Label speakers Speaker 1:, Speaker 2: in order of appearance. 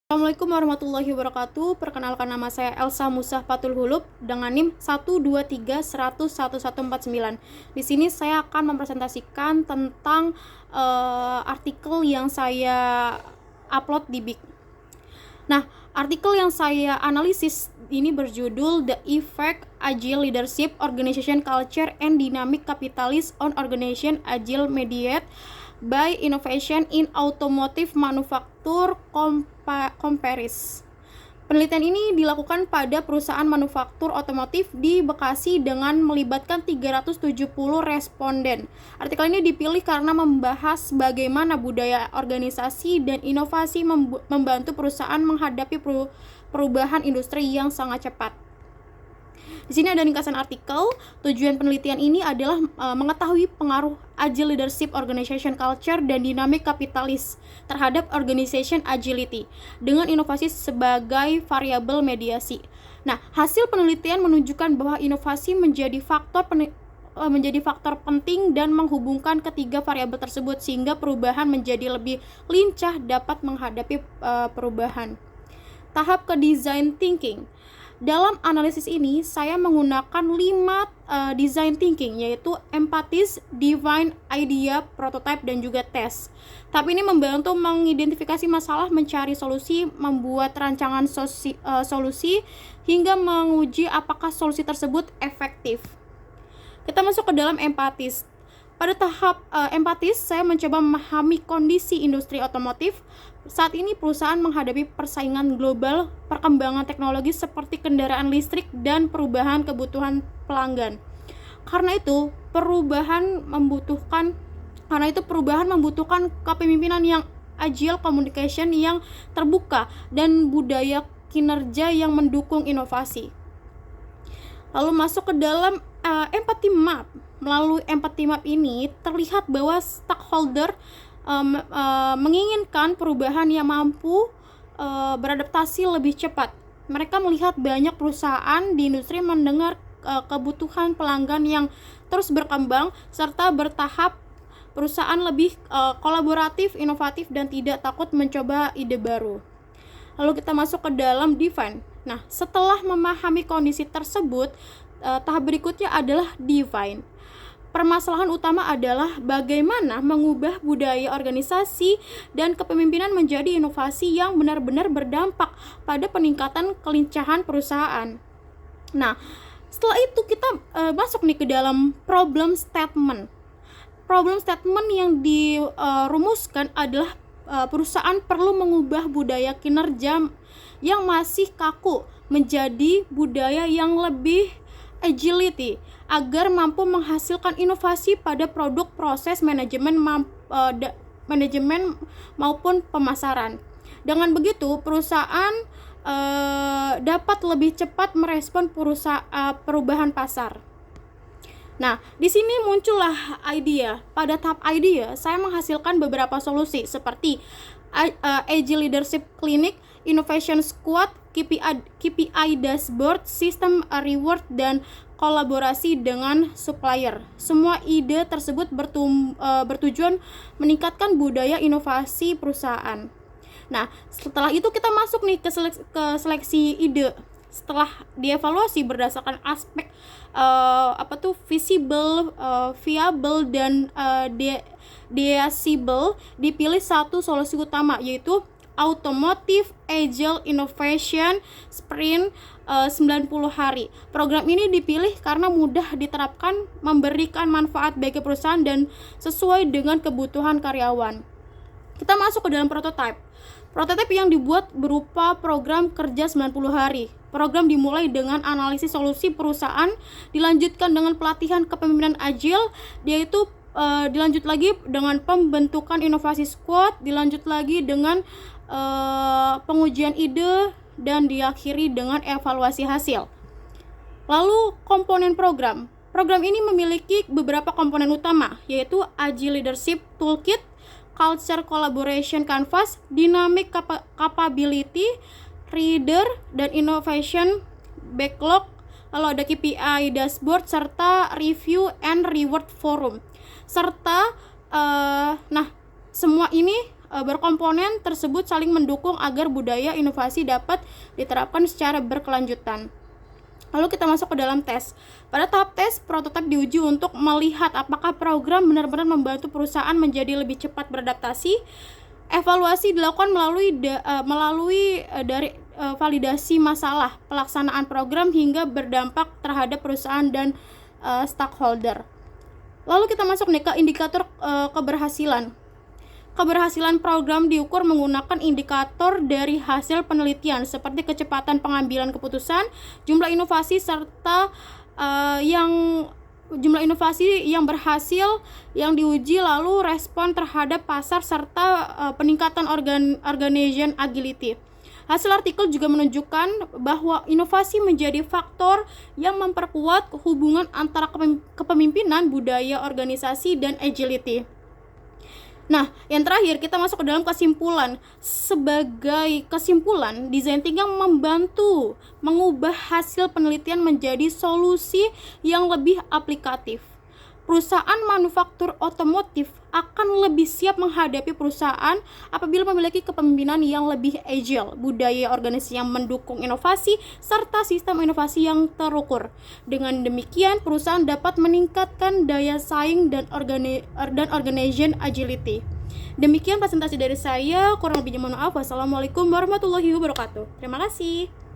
Speaker 1: Assalamualaikum warahmatullahi wabarakatuh. Perkenalkan, nama saya Elsa Musah Fatul Hulub dengan NIM 123101149. Di sini saya akan mempresentasikan tentang artikel yang saya upload di BIK. Nah, artikel yang saya analisis ini berjudul The Effect Agile Leadership, Organization Culture and Dynamic Capitalist on Organization Agile Mediated by Innovation in Automotive Manufacture Comparis. Penelitian ini dilakukan pada perusahaan manufaktur otomotif di Bekasi dengan melibatkan 370 responden. Artikel ini dipilih karena membahas bagaimana budaya organisasi dan inovasi membantu perusahaan menghadapi perubahan industri yang sangat cepat. Di sini ada ringkasan artikel. Tujuan penelitian ini adalah mengetahui pengaruh Agile Leadership, Organization Culture, dan Dynamic Capitalist terhadap Organization Agility dengan inovasi sebagai variabel mediasi. Nah, hasil penelitian menunjukkan bahwa inovasi menjadi faktor penting dan menghubungkan ketiga variabel tersebut sehingga perubahan menjadi lebih lincah dapat menghadapi perubahan. Tahap ke design thinking. Dalam analisis ini, saya menggunakan 5 design thinking, yaitu empathize, define, idea, prototype, dan juga test. Tahap ini membantu mengidentifikasi masalah, mencari solusi, membuat rancangan solusi, hingga menguji apakah solusi tersebut efektif. Kita masuk ke dalam empathize. Pada tahap empathize, saya mencoba memahami kondisi industri otomotif. Saat ini perusahaan menghadapi persaingan global, perkembangan teknologi seperti kendaraan listrik, dan perubahan kebutuhan pelanggan. Karena itu perubahan membutuhkan kepemimpinan yang agile, communication yang terbuka, dan budaya kinerja yang mendukung inovasi. Lalu masuk ke dalam empathy map. Melalui empathy map ini terlihat bahwa stakeholder menginginkan perubahan yang mampu beradaptasi lebih cepat. Mereka melihat banyak perusahaan di industri mendengar kebutuhan pelanggan yang terus berkembang serta bertahap. Perusahaan lebih kolaboratif, inovatif, dan tidak takut mencoba ide baru. Lalu kita masuk ke dalam define. Nah, setelah memahami kondisi tersebut, tahap berikutnya adalah define. Permasalahan utama adalah bagaimana mengubah budaya organisasi dan kepemimpinan menjadi inovasi yang benar-benar berdampak pada peningkatan kelincahan perusahaan. Nah, setelah itu kita masuk nih ke dalam problem statement. Problem statement yang dirumuskan adalah perusahaan perlu mengubah budaya kinerja yang masih kaku menjadi budaya yang lebih agility agar mampu menghasilkan inovasi pada produk, proses, manajemen maupun pemasaran. Dengan begitu, perusahaan dapat lebih cepat merespon perubahan pasar. Nah, di sini muncullah idea. Pada tahap idea, saya menghasilkan beberapa solusi seperti Agile Leadership Clinic, Innovation Squad, KPI Dashboard, Sistem Reward, dan kolaborasi dengan supplier. Semua ide tersebut bertujuan meningkatkan budaya inovasi perusahaan. Nah, setelah itu kita masuk nih ke seleksi ide. Setelah dievaluasi berdasarkan aspek visible, viable, dan deasable, dipilih satu solusi utama, yaitu Automotive Agile Innovation Sprint 90 hari. Program ini dipilih karena mudah diterapkan, memberikan manfaat bagi perusahaan, dan sesuai dengan kebutuhan karyawan. Kita masuk ke dalam prototype. Prototipe yang dibuat berupa program kerja 90 hari. Program dimulai dengan analisis solusi perusahaan, dilanjutkan dengan pelatihan kepemimpinan agile, yaitu dilanjut lagi dengan pembentukan inovasi squad, dilanjut lagi dengan pengujian ide, dan diakhiri dengan evaluasi hasil. Lalu komponen program. Program ini memiliki beberapa komponen utama, yaitu Agile Leadership Toolkit, Culture Collaboration Canvas, Dynamic Capability, Reader, dan Innovation Backlog. Lalu ada KPI Dashboard, serta Review and Reward Forum. Serta, semua ini berkomponen tersebut saling mendukung agar budaya inovasi dapat diterapkan secara berkelanjutan. Lalu kita masuk ke dalam tes. Pada tahap tes, prototipe diuji untuk melihat apakah program benar-benar membantu perusahaan menjadi lebih cepat beradaptasi. Evaluasi dilakukan melalui validasi masalah pelaksanaan program hingga berdampak terhadap perusahaan dan stakeholder. Lalu kita masuk nih ke indikator keberhasilan. Keberhasilan program diukur menggunakan indikator dari hasil penelitian seperti kecepatan pengambilan keputusan, jumlah inovasi serta jumlah inovasi yang berhasil yang diuji, lalu respon terhadap pasar serta peningkatan organization agility. Hasil artikel juga menunjukkan bahwa inovasi menjadi faktor yang memperkuat hubungan antara kepemimpinan, budaya organisasi, dan agility. Nah, yang terakhir kita masuk ke dalam kesimpulan. Sebagai kesimpulan, design thinking membantu mengubah hasil penelitian menjadi solusi yang lebih aplikatif. Perusahaan manufaktur otomotif akan lebih siap menghadapi perusahaan apabila memiliki kepemimpinan yang lebih agile, budaya organisasi yang mendukung inovasi, serta sistem inovasi yang terukur. Dengan demikian, perusahaan dapat meningkatkan daya saing dan organization agility. Demikian presentasi dari saya, kurang lebihnya mohon maaf. Wassalamualaikum warahmatullahi wabarakatuh. Terima kasih.